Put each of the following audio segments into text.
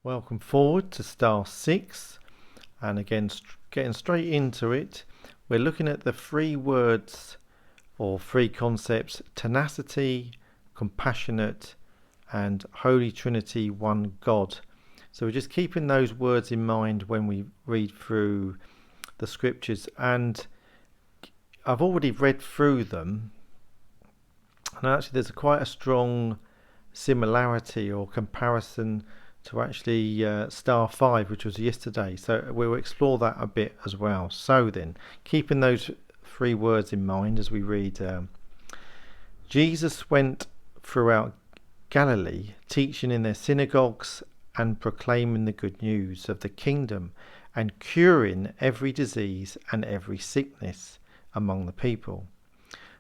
Welcome forward to Star 6, and again getting straight into it, we're looking at the three words or three concepts: tenacity, compassionate and Holy Trinity, one God. So we're just keeping those words in mind when we read through the scriptures, and I've already read through them, and actually there's quite a strong similarity or comparison to actually Star 5, which was yesterday. So we'll explore that a bit as well. So then, keeping those three words in mind as we read, Jesus went throughout Galilee, teaching in their synagogues and proclaiming the good news of the kingdom and curing every disease and every sickness among the people.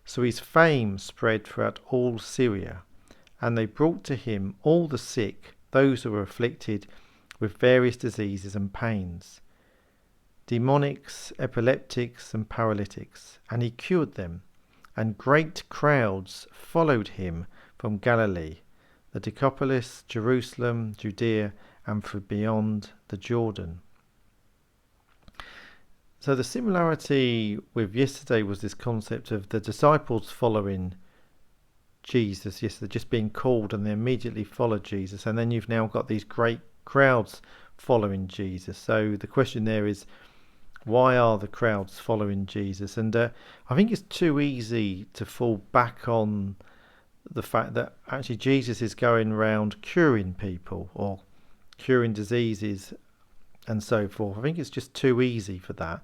So his fame spread throughout all Syria, and they brought to him all the sick, those who were afflicted with various diseases and pains, demonics, epileptics and paralytics, and he cured them. And great crowds followed him from Galilee, the Decapolis, Jerusalem, Judea, and from beyond the Jordan. So the similarity with yesterday was this concept of the disciples following Jesus. Yes, they're just being called and they immediately follow Jesus, and then you've now got these great crowds following Jesus. So the question there is, why are the crowds following Jesus? And I think it's too easy to fall back on the fact that actually Jesus is going around curing people or curing diseases and so forth. I think it's just too easy for that.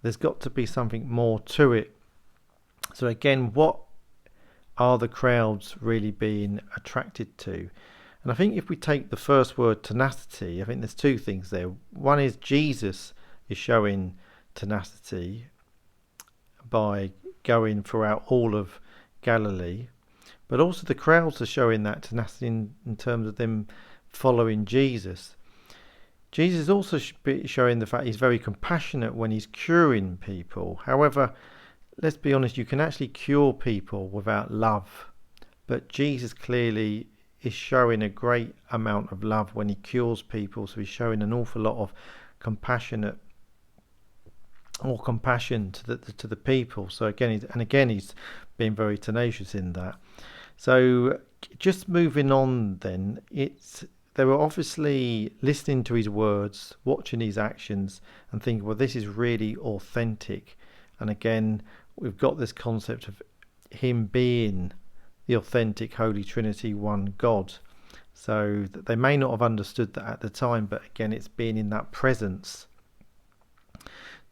There's got to be something more to it. So again, what are the crowds really being attracted to? And I think if we take the first word, tenacity, I think there's two things there. One is Jesus is showing tenacity by going throughout all of Galilee, but also the crowds are showing that tenacity in terms of them following Jesus. Jesus is also showing the fact he's very compassionate when he's curing people. However, let's be honest, you can actually cure people without love. But Jesus clearly is showing a great amount of love when he cures people. So he's showing an awful lot of compassion to the people. So again, he's being very tenacious in that. So just moving on then, they were obviously listening to his words, watching his actions and thinking, well, this is really authentic. And again, we've got this concept of him being the authentic Holy Trinity, one God. So that they may not have understood that at the time, but again, it's being in that presence.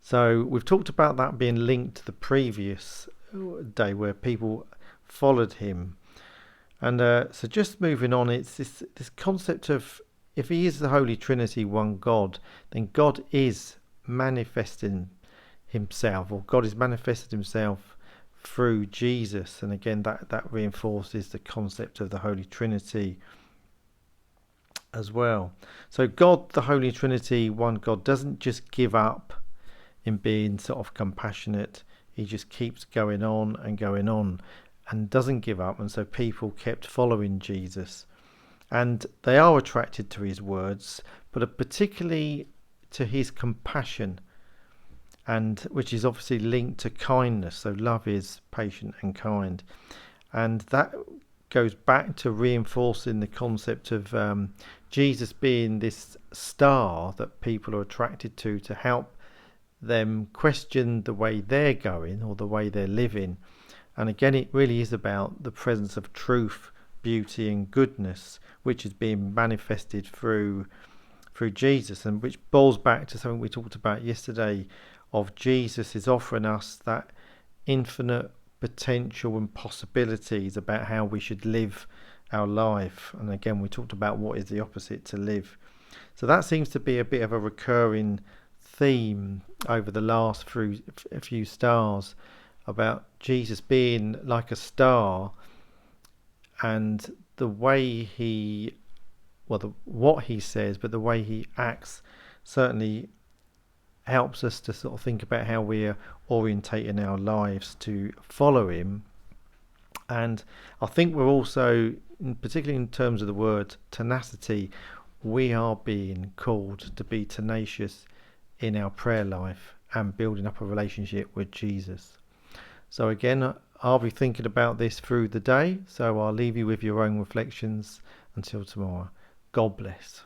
So we've talked about that being linked to the previous day where people followed him. And so just moving on, it's this concept of, if he is the Holy Trinity, one God, then God is manifesting himself, or God has manifested himself through Jesus. And again, that reinforces the concept of the Holy Trinity as well. So God, the Holy Trinity, one God, doesn't just give up in being sort of compassionate. He just keeps going on and doesn't give up. And so people kept following Jesus, and they are attracted to his words, but particularly to his compassion, and which is obviously linked to kindness. So love is patient and kind, and that goes back to reinforcing the concept of Jesus being this star that people are attracted to help them question the way they're going or the way they're living. And again, it really is about the presence of truth, beauty and goodness, which is being manifested through Jesus, and which boils back to something we talked about yesterday, of Jesus is offering us that infinite potential and possibilities about how we should live our life. And again, we talked about what is the opposite to live. So that seems to be a bit of a recurring theme over the last few stars, about Jesus being like a star, and the way what he says, but the way he acts certainly helps us to sort of think about how we're orientating our lives to follow him. And I think we're also, particularly in terms of the word tenacity, we are being called to be tenacious in our prayer life and building up a relationship with Jesus. So again, I'll be thinking about this through the day, so I'll leave you with your own reflections until tomorrow. God bless.